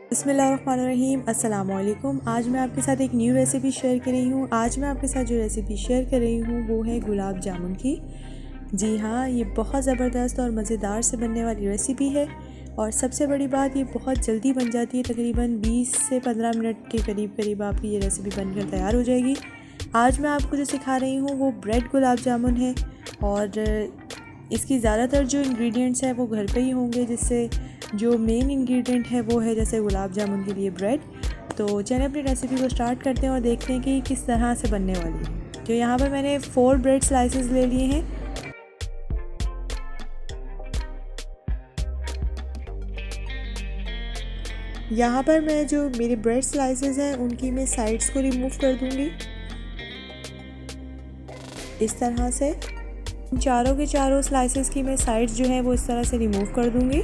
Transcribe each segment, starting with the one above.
बिस्मिल्लाहिर्रहमानिर्रहीम। अस्सलामुअलैकुम। आज मैं आपके साथ एक न्यू रेसिपी शेयर कर रही हूँ। आज मैं आपके साथ जो रेसिपी शेयर कर रही हूँ वो है गुलाब जामुन की। जी हाँ, ये बहुत ज़बरदस्त और मज़ेदार से बनने वाली रेसिपी है और सबसे बड़ी बात ये बहुत जल्दी बन जाती है। तकरीबन 20 से 15 मिनट के करीब आपकी ये रेसिपी बनकर तैयार हो जाएगी। आज मैं आपको जो सिखा रही हूँ वो ब्रेड गुलाब जामुन है और इसकी ज़्यादातर जो इंग्रेडिएंट्स हैं वो घर पे ही होंगे, जिससे जो मेन इंग्रेडिएंट है वो है जैसे गुलाब जामुन के लिए ब्रेड। तो चलिए अपनी रेसिपी को स्टार्ट करते हैं और देखते हैं कि किस तरह से बनने वाली है। तो यहाँ पर मैंने 4 ब्रेड स्लाइसेस ले लिए हैं। यहाँ पर मैं जो मेरे ब्रेड स्लाइसेस हैं उनकी मैं साइड्स को रिमूव कर दूँगी इस तरह से। चारों के चारों स्लाइसेस की मैं साइड्स जो हैं वो इस तरह से रिमूव कर दूँगी।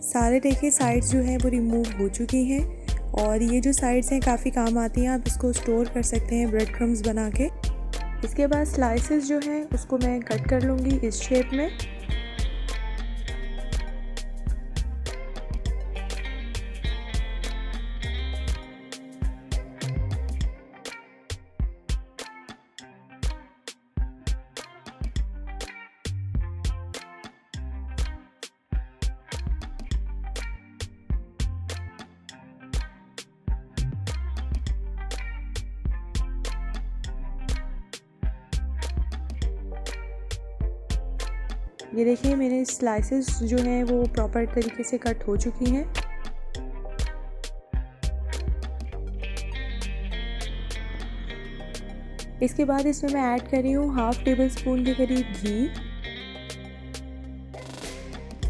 सारे देखिए साइड्स जो हैं वो रिमूव हो चुकी हैं और ये जो साइड्स हैं काफ़ी काम आती हैं। आप इसको स्टोर कर सकते हैं ब्रेड क्रम्स बना के। इसके बाद स्लाइसेस जो हैं उसको मैं कट कर लूँगी इस शेप में। ये देखिए मेरे स्लाइसेस जो हैं वो प्रॉपर तरीके से कट हो चुकी हैं। इसके बाद इसमें मैं ऐड कर रही हूँ हाफ़ टेबल स्पून के करीब घी।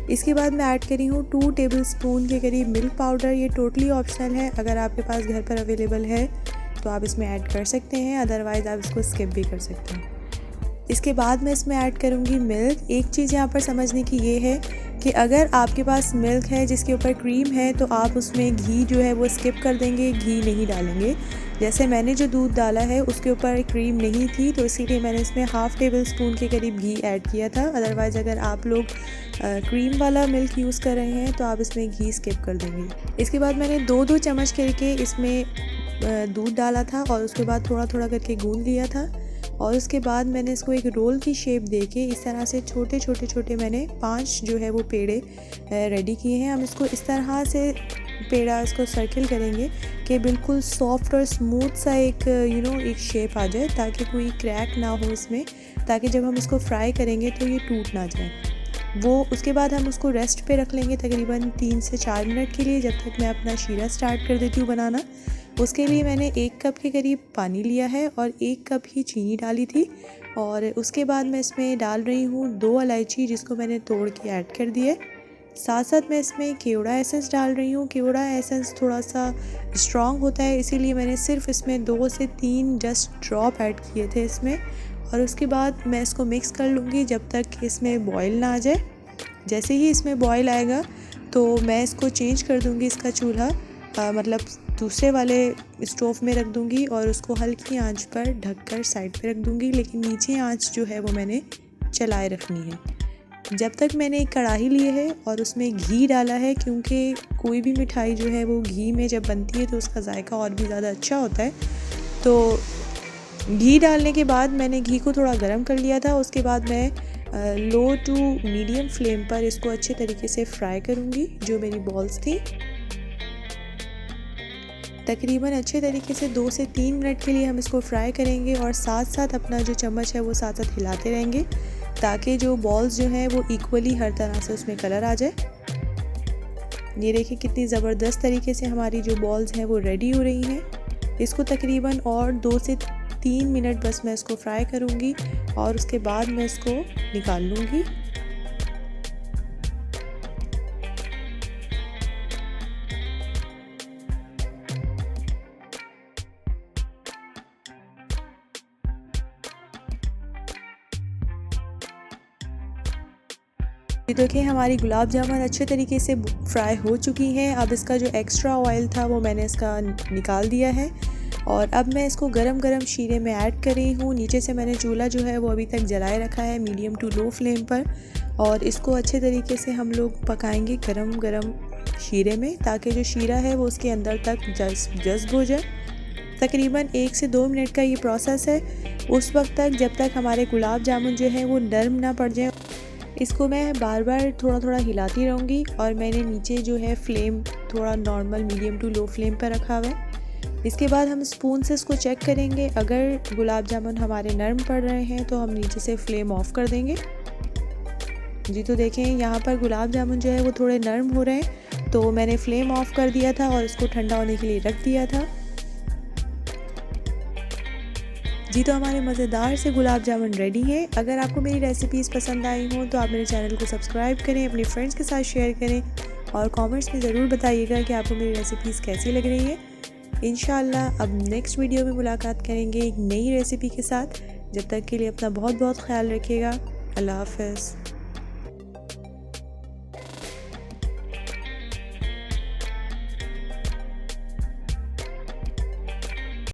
इसके बाद मैं ऐड कर रही हूँ 2 टेबल स्पून के करीब मिल्क पाउडर। ये टोटली ऑप्शनल है, अगर आपके पास घर पर अवेलेबल है तो आप इसमें ऐड कर सकते हैं, अदरवाइज़ आप इसको स्किप भी कर सकते हैं। इसके बाद मैं इसमें ऐड करूँगी मिल्क। एक चीज़ यहाँ पर समझने की ये है कि अगर आपके पास मिल्क है जिसके ऊपर क्रीम है तो आप उसमें घी जो है वो स्किप कर देंगे, घी नहीं डालेंगे। जैसे मैंने जो दूध डाला है उसके ऊपर क्रीम नहीं थी तो इसीलिए मैंने इसमें हाफ़ टेबल स्पून के करीब घी ऐड किया था। अदरवाइज़ अगर आप लोग क्रीम वाला मिल्क यूज़ कर रहे हैं तो आप इसमें घी स्किप कर देंगे। इसके बाद मैंने 2-2 चम्मच करके इसमें दूध डाला था और उसके बाद थोड़ा थोड़ा करके गूंद लिया था और उसके बाद मैंने इसको एक रोल की शेप देके इस तरह से छोटे छोटे मैंने 5 जो है वो पेड़े रेडी किए हैं। हम इसको इस तरह से पेड़ा इसको सर्किल करेंगे कि बिल्कुल सॉफ्ट और स्मूथ सा एक एक शेप आ जाए, ताकि कोई क्रैक ना हो इसमें, ताकि जब हम इसको फ्राई करेंगे तो ये टूट ना जाए। उसके बाद हम उसको रेस्ट पे रख लेंगे तकरीबन 3 से 4 मिनट के लिए, जब तक मैं अपना शीरा स्टार्ट कर देती हूँ बनाना। उसके लिए मैंने 1 कप के करीब पानी लिया है और 1 कप ही चीनी डाली थी और उसके बाद मैं इसमें डाल रही हूँ 2 इलायची जिसको मैंने तोड़ के ऐड कर दिए। साथ साथ मैं इसमें केवड़ा एसेंस डाल रही हूँ। केवड़ा एसेंस थोड़ा सा स्ट्रॉन्ग होता है, इसीलिए मैंने सिर्फ इसमें 2 से 3 जस्ट ड्रॉप ऐड किए थे इसमें। और उसके बाद मैं इसको मिक्स कर लूँगी जब तक इसमें बॉयल ना आ जाए। जैसे ही इसमें बॉयल आएगा तो मैं इसको चेंज कर दूँगी, इसका चूल्हा मतलब दूसरे वाले स्टोव में रख दूँगी और उसको हल्की आंच पर ढककर साइड पे रख दूँगी, लेकिन नीचे आंच जो है वो मैंने चलाए रखनी है। जब तक मैंने एक कढ़ाई ली है और उसमें घी डाला है, क्योंकि कोई भी मिठाई जो है वो घी में जब बनती है तो उसका जायका और भी ज़्यादा अच्छा होता है। तो घी डालने के बाद मैंने घी को थोड़ा गर्म कर लिया था। उसके बाद मैं लो टू मीडियम फ्लेम पर इसको अच्छे तरीके से फ्राई करूँगी। जो मेरी बॉल्स थी तकरीबन अच्छे तरीके से 2 से 3 मिनट के लिए हम इसको फ्राई करेंगे और साथ साथ अपना जो चम्मच है वो साथ साथ हिलाते रहेंगे, ताकि जो बॉल्स जो हैं वो इक्वली हर तरह से उसमें कलर आ जाए। ये देखिए कितनी ज़बरदस्त तरीके से हमारी जो बॉल्स हैं वो रेडी हो रही हैं। इसको तकरीबन और 2 से 3 मिनट बस मैं इसको फ्राई करूँगी और उसके बाद मैं इसको निकाल लूँगी। ये देखिए हमारी गुलाब जामुन अच्छे तरीके से फ्राई हो चुकी हैं। अब इसका जो एक्स्ट्रा ऑयल था वो मैंने इसका निकाल दिया है और अब मैं इसको गरम शीरे में ऐड कर रही हूँ। नीचे से मैंने चूल्हा जो है वो अभी तक जलाए रखा है मीडियम टू लो फ्लेम पर और इसको अच्छे तरीके से हम लोग पकाएंगे गरम गरम शीरे में, ताकि जो शीरा है वो उसके अंदर तक जज़्ब हो जाए। तकरीबन 1 से 2 मिनट का ये प्रोसेस है, उस वक्त तक जब तक हमारे गुलाब जामुन जो है वो नरम ना पड़ जाए। इसको मैं बार बार थोड़ा थोड़ा हिलाती रहूँगी और मैंने नीचे जो है फ्लेम थोड़ा normal medium to low flame पर रखा हुआ है। इसके बाद हम स्पून से इसको चेक करेंगे, अगर गुलाब जामुन हमारे नरम पड़ रहे हैं तो हम नीचे से फ्लेम ऑफ कर देंगे। जी तो देखें यहाँ पर गुलाब जामुन जो है वो थोड़े नरम हो रहे हैं, तो मैंने फ्लेम ऑफ कर दिया था और इसको ठंडा होने के लिए रख दिया था। जी तो हमारे मज़ेदार से गुलाब जामुन रेडी हैं। अगर आपको मेरी रेसिपीज़ पसंद आई हों तो आप मेरे चैनल को सब्सक्राइब करें, अपने फ्रेंड्स के साथ शेयर करें और कमेंट्स में ज़रूर बताइएगा कि आपको मेरी रेसिपीज़ कैसी लग रही हैं। इंशाल्लाह अब नेक्स्ट वीडियो में मुलाकात करेंगे एक नई रेसिपी के साथ। जब तक के लिए अपना बहुत बहुत ख्याल रखिएगा। अल्लाह हाफ़िज़।